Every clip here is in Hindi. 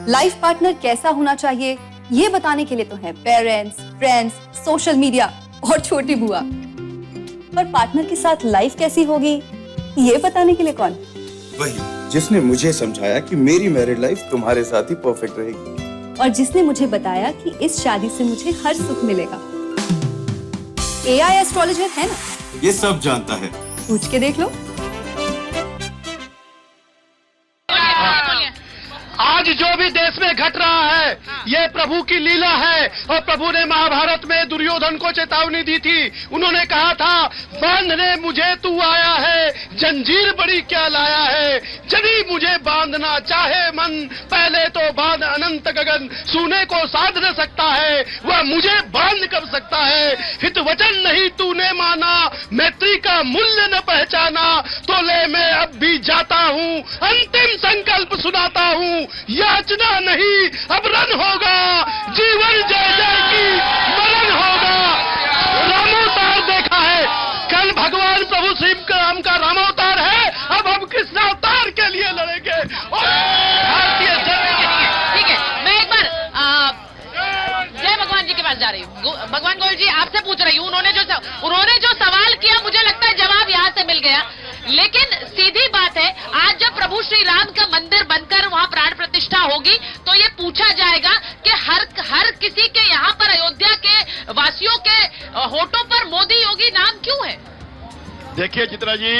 लाइफ पार्टनर कैसा होना चाहिए ये बताने के लिए तो है पेरेंट्स, फ्रेंड्स, सोशल मीडिया और छोटी बुआ। पर पार्टनर के साथ लाइफ कैसी होगी ये बताने के लिए कौन? वही जिसने मुझे समझाया कि मेरी मैरिड लाइफ तुम्हारे साथ ही परफेक्ट रहेगी, और जिसने मुझे बताया कि इस शादी से मुझे हर सुख मिलेगा। AI एस्ट्रोलॉजर है ना, ये सब जानता है। पूछ के देख लो। आज जो भी देश में घट रहा है ये प्रभु की लीला है। और प्रभु ने महाभारत में दुर्योधन को चेतावनी दी थी। उन्होंने कहा था, बांधने मुझे तू आया है, जंजीर बड़ी क्या लाया है। यदि मुझे बांधना चाहे मन, पहले तो बांध अनंत गगन। सूने को साध न सकता है, वह मुझे बांध कर सकता है। हित वचन नहीं तूने माना, मैत्री का मूल्य न पहचाना। तो ले मैं अब भी जाता हूँ, अंतिम संकल्प सुनाता हूँ। याचना नहीं अब रन होगा, जीवन जय जय की मरण होगा। रामावतार देखा है, कल भगवान प्रभु श्री राम का रामावतार है, अब हम कृष्णावतार के लिए लड़ेंगे। और भारतीय ठीक है, मैं एक बार जय भगवान जी के पास जा रही हूँ। भगवान गोयल जी आपसे पूछ रही हूँ, उन्होंने जो सवाल किया मुझे लगता है जवाब यहाँ से मिल गया। लेकिन सीधी बात है, आज जब प्रभु श्री राम का मंदिर बनकर वहाँ प्राण प्रतिष्ठा होगी तो ये पूछा जाएगा कि हर किसी के यहाँ पर अयोध्या के वासियों के होठों पर मोदी योगी नाम क्यों है? देखिए चित्रा जी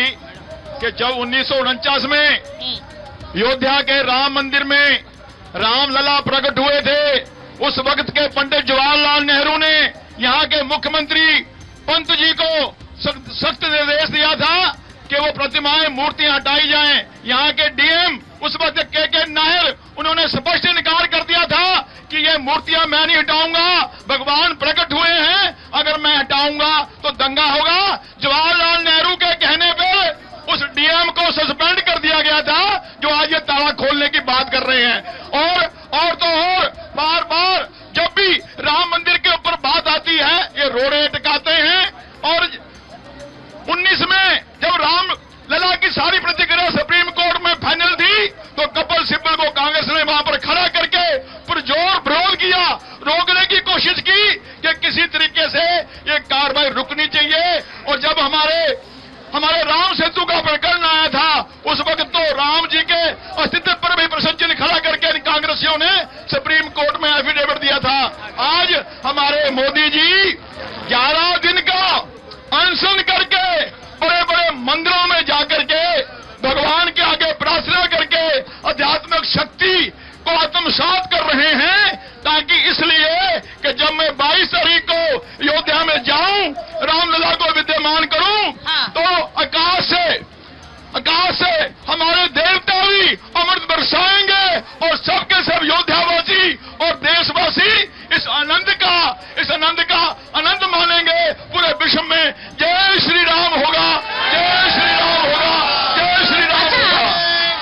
कि जब 1949 में अयोध्या के राम मंदिर में रामलला प्रकट हुए थे, उस वक्त के पंडित जवाहरलाल नेहरू ने यहाँ के मुख्यमंत्री पंत जी को सख्त निर्देश दिया था कि वो प्रतिमाएं मूर्तियां हटाई जाएं। यहाँ के डीएम उस वक्त के नायर, उन्होंने स्पष्ट इनकार कर दिया था कि ये मूर्तियां मैं नहीं हटाऊंगा, भगवान प्रकट हुए हैं, अगर मैं हटाऊंगा तो दंगा होगा। जवाहरलाल नेहरू के कहने पे उस डीएम को सस्पेंड कर दिया गया था, जो आज ये ताला खोलने की बात कर रहे हैं। और तो और बार बार जब भी राम मंदिर के ऊपर बात आती है ये रोड़े अटकाते हैं। और 19 में जब राम लला की सारी प्रतिक्रिया सुप्रीम कोर्ट में फाइनल थी तो कपिल सिब्बल को कांग्रेस ने वहां पर खड़ा करके पुरजोर विरोध किया, रोकने की कोशिश की कि किसी तरीके से ये कार्रवाई रुकनी चाहिए। और जब हमारे राम सेतु का प्रकरण आया था, उस वक्त तो राम जी के अस्तित्व पर भी प्रश्न चिन्ह खड़ा करके कांग्रेसियों ने सुप्रीम कोर्ट में एफिडेविट दिया था। आज हमारे मोदी जी 11 दिन का अनशन करके बड़े बड़े मंदिरों में जाकर के भगवान के आगे प्रार्थना करके आध्यात्मिक शक्ति को आत्मसात कर रहे हैं, ताकि इसलिए कि जब मैं 22 तारीख को अयोध्या में जाऊं, रामलला को विद्यमान करूं, तो आकाश से हमारे देवता भी अमृत बरसाएंगे और सबके सब अयोध्यावासी और देशवासी इस आनंद का आनंद मानेंगे। पूरे विश्व में जय श्री राम होगा, जय श्री राम होगा, जय श्री राम होगा।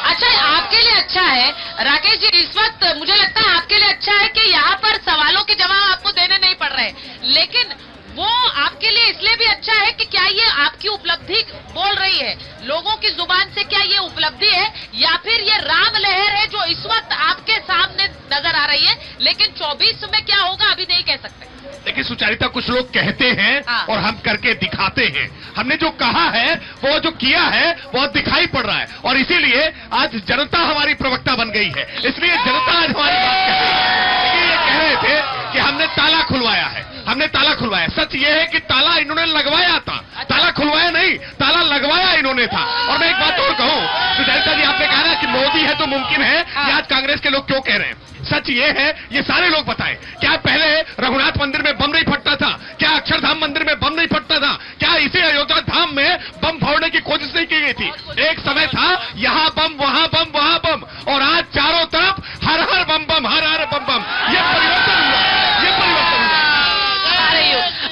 अच्छा, आपके लिए अच्छा है राकेश जी, इस वक्त मुझे लगता है आपके लिए अच्छा है कि यहाँ पर सवालों के जवाब आपको देने नहीं पड़ रहे, लेकिन वो आपके लिए इसलिए भी अच्छा है कि क्या ये आपकी उपलब्धि बोल रही है लोगों की जुबान से? क्या ये उपलब्धि है या फिर ये राम लहर है जो इस वक्त आपके सामने नजर आ रही है, लेकिन 24 में क्या होगा अभी नहीं कह सकते? देखिए सुचारिता, कुछ लोग कहते हैं और हम करके दिखाते हैं। हमने जो कहा है वो जो किया है वो दिखाई पड़ रहा है, और इसीलिए आज जनता हमारी प्रवक्ता बन गई है। इसलिए जनता आज हमारी बात कह रही है। ये कह रहे थे कि हमने ताला खुलवाया है, हमने ताला खुलवाया। सच ये है कि ताला इन्होंने लगवाया था, ताला खुलवाया नहीं, ताला लगवाया इन्होंने था। और मैं एक बात और कहूं, सुचारिता जी, आपने कहा ना कि मोदी है तो मुमकिन है, ये आज कांग्रेस के लोग क्यों कह रहे हैं? सच ये है, ये सारे लोग बताएं, क्या पहले रघुनाथ मंदिर में बम नहीं फटता था? क्या अक्षरधाम मंदिर में बम नहीं फटता था? क्या इसी अयोध्या धाम में बम फोड़ने की कोशिश नहीं की गई थी? एक समय था यहाँ बम, वहां बम, वहां बम, और आज चारों तरफ हर हर बम बम, हर हर बम बम। ये परिवर्तन हुआ, ये परिवर्तन हुआ।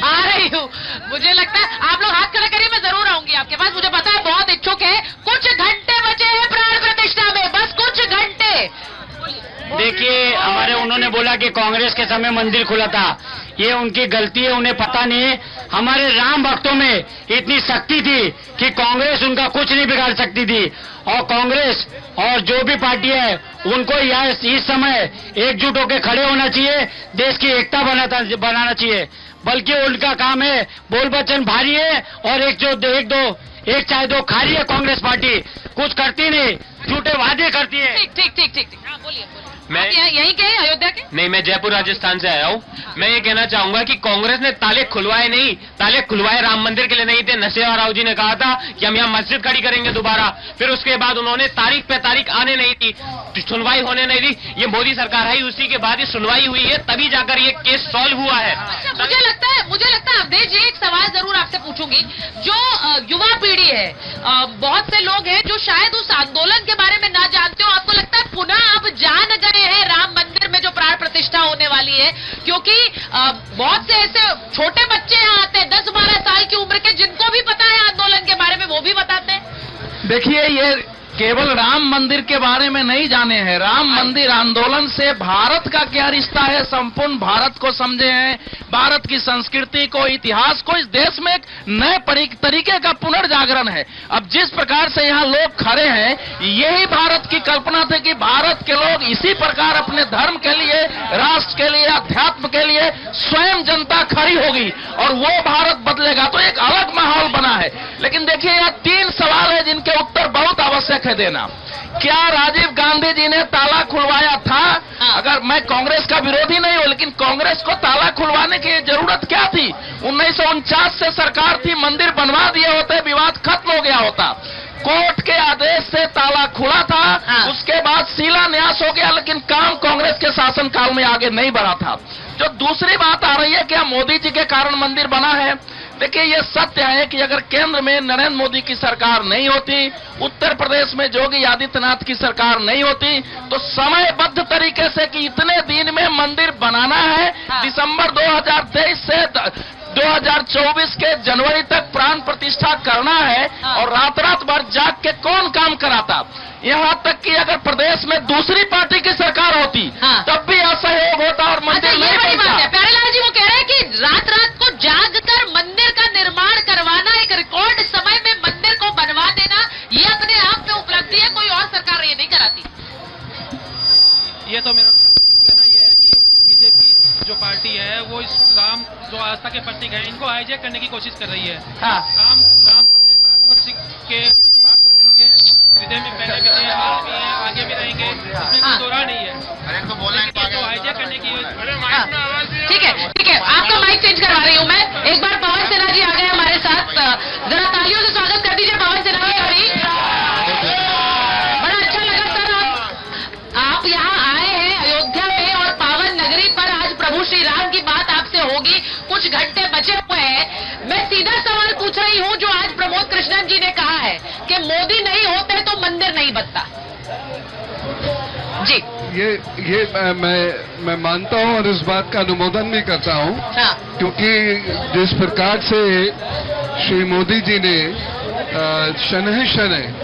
आ रही हूँ। मुझे लगता है आप लोग हाथ खड़ा करिए, मैं जरूर आऊंगी आपके पास। मुझे पता है बहुत इच्छुक है। कुछ घंटे बचे हैं प्राण प्रतिष्ठा में, बस कुछ घंटे। देखिए, उन्होंने बोला कि कांग्रेस के समय मंदिर खुला था, ये उनकी गलती है, उन्हें पता नहीं है। हमारे राम भक्तों में इतनी शक्ति थी कि कांग्रेस उनका कुछ नहीं बिगाड़ सकती थी। और कांग्रेस और जो भी पार्टी है उनको यह इस समय एकजुट होकर खड़े होना चाहिए, देश की एकता बनाना चाहिए। बल्कि उनका काम है बोल बच्चन भारी है और एक चाहे दो खारी है। कांग्रेस पार्टी कुछ करती नहीं, झूठे वादे करती है। ठीक। हाँ, बोलिए। मैं यहीं के हैं, अयोध्या के? नहीं, मैं जयपुर राजस्थान से आया हूँ। मैं ये कहना चाहूंगा कि कांग्रेस ने ताले खुलवाए नहीं, ताले खुलवाए राम मंदिर के लिए नहीं थे। नरसिम्हा राव जी ने कहा था कि हम यहाँ मस्जिद खड़ी करेंगे दोबारा, फिर उसके बाद उन्होंने तारीख पे तारीख आने नहीं दी, सुनवाई होने नहीं दी। ये मोदी सरकार आई, उसी के बाद ही सुनवाई हुई है, तभी जाकर ये केस सॉल्व हुआ है। अच्छा, मुझे लगता है अवधेश जी, एक सवाल जरूर आपसे पूछूंगी। जो युवा पीढ़ी है, बहुत से लोग हैं जो शायद उस आंदोलन के बारे में ना जानते हो, आपको लगता है पुनः अब जान गए हैं राम मंदिर में जो प्राण प्रतिष्ठा होने वाली है? क्योंकि बहुत से ऐसे छोटे बच्चे यहाँ आते हैं 10-12 साल की उम्र के, जिनको भी पता है आंदोलन के बारे में, वो भी बताते हैं। देखिए, ये केवल राम मंदिर के बारे में नहीं जाने हैं। राम मंदिर आंदोलन से भारत का क्या रिश्ता है, संपूर्ण भारत को समझे हैं, भारत की संस्कृति को, इतिहास को। इस देश में एक नए तरीके का पुनर्जागरण है। अब जिस प्रकार से यहाँ लोग खड़े हैं, यही भारत की कल्पना थी कि भारत के लोग इसी प्रकार अपने धर्म के लिए, राष्ट्र के लिए, अध्यात्म के लिए स्वयं जनता खड़ी होगी और वो भारत बदलेगा। तो एक अलग माहौल बना है। लेकिन देखिए, यहाँ 3 सवाल है जिनके उत्तर बहुत आवश्यक है देना। क्या राजीव गांधी जी ने ताला खुलवाया था? अगर मैं कांग्रेस का विरोधी नहीं हूं, लेकिन कांग्रेस को ताला खुलवाने की जरूरत क्या थी? 1949 से सरकार थी, मंदिर बनवा दिए होते, विवाद खत्म हो गया होता। कोर्ट के आदेश से ताला खुला था, उसके बाद शिलान्यास हो गया, लेकिन काम कांग्रेस के शासनकाल में आगे नहीं बढ़ा था। जो दूसरी बात आ रही है, क्या मोदी जी के कारण मंदिर बना है? देखिए, ये सत्य है कि अगर केंद्र में नरेंद्र मोदी की सरकार नहीं होती, उत्तर प्रदेश में योगी आदित्यनाथ की सरकार नहीं होती, तो समयबद्ध तरीके से कि इतने दिन में मंदिर बनाना है, दिसंबर 2023 से 2024 के जनवरी तक प्राण प्रतिष्ठा करना है, और रात भर जाग के कौन काम कराता? यहाँ तक कि अगर प्रदेश में दूसरी पार्टी की सरकार होती, तब भी असहयोग होता और मंदिर नहीं बनता। प्यारेलाल जी वो कह रहे हैं कि रात को जाग कर मंदिर का निर्माण करवाना, एक रिकॉर्ड समय में मंदिर को बनवा देना, ये अपने आप में उपलब्धि है, कोई और सरकार ये नहीं कराती। ये तो मेरा कहना ये है कि बीजेपी जो पार्टी है वो इस राम जो आस्था के प्रतीक है, इनको हाईजैक करने की कोशिश कर रही है। राम प्रत्येक भारतवासियों के हृदय में पहले भी थे, आज भी हैं, आगे भी रहेंगे, इसमें कोई दोहरा नहीं है। तो हाईजैक करने की ठीक है, आपका माइक चेंज करवा रही हूँ मैं। एक बार पवन सिन्हा जी आ गए हमारे साथ, जरा तालियों से स्वागत कर दीजिए पवन सिन्हा जी। बड़ा अच्छा लगा सर, आप यहाँ आए हैं अयोध्या में और पावन नगरी पर आज प्रभु श्री राम की बात आपसे होगी। कुछ घंटे बचे हुए हैं, मैं सीधा सवाल पूछ रही हूँ जो आज प्रमोद कृष्णन जी ने कहा है कि मोदी नहीं होते तो मंदिर नहीं बनता जी। ये मैं मानता हूं और इस बात का अनुमोदन भी करता हूं, क्योंकि जिस प्रकार से श्री मोदी जी ने शनह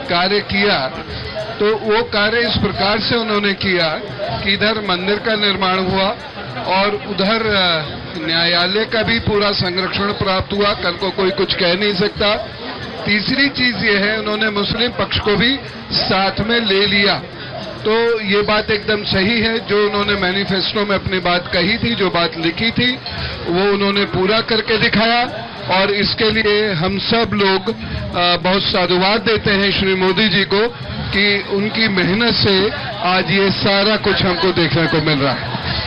कार्य किया, तो वो कार्य इस प्रकार से उन्होंने किया कि इधर मंदिर का निर्माण हुआ और उधर न्यायालय का भी पूरा संरक्षण प्राप्त हुआ। कल को कोई कुछ कह नहीं सकता। तीसरी चीज ये है, उन्होंने मुस्लिम पक्ष को भी साथ में ले लिया। तो ये बात एकदम सही है, जो उन्होंने मैनिफेस्टो में अपनी बात कही थी, जो बात लिखी थी, वो उन्होंने पूरा करके दिखाया। और इसके लिए हम सब लोग बहुत साधुवाद देते हैं श्री मोदी जी को कि उनकी मेहनत से आज ये सारा कुछ हमको देखने को मिल रहा है।